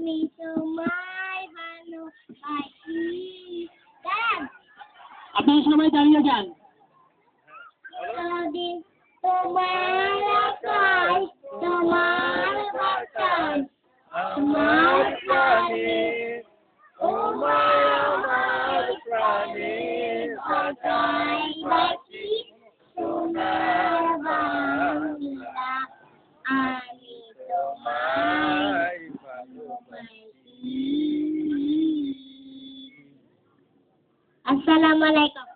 আমি তোমায় ভালোবাসি। আপনারা সবাই দাঁড়িয়ে যান। তোমার আকাশ, তোমার বাতাস, আমার প্রাণে, তোমার আমার প্রাণে বাঁচাই বাঁচি সোনার বাংলা। আমি তোমায় ভালোবাসি। আসসালামু আলাইকুম।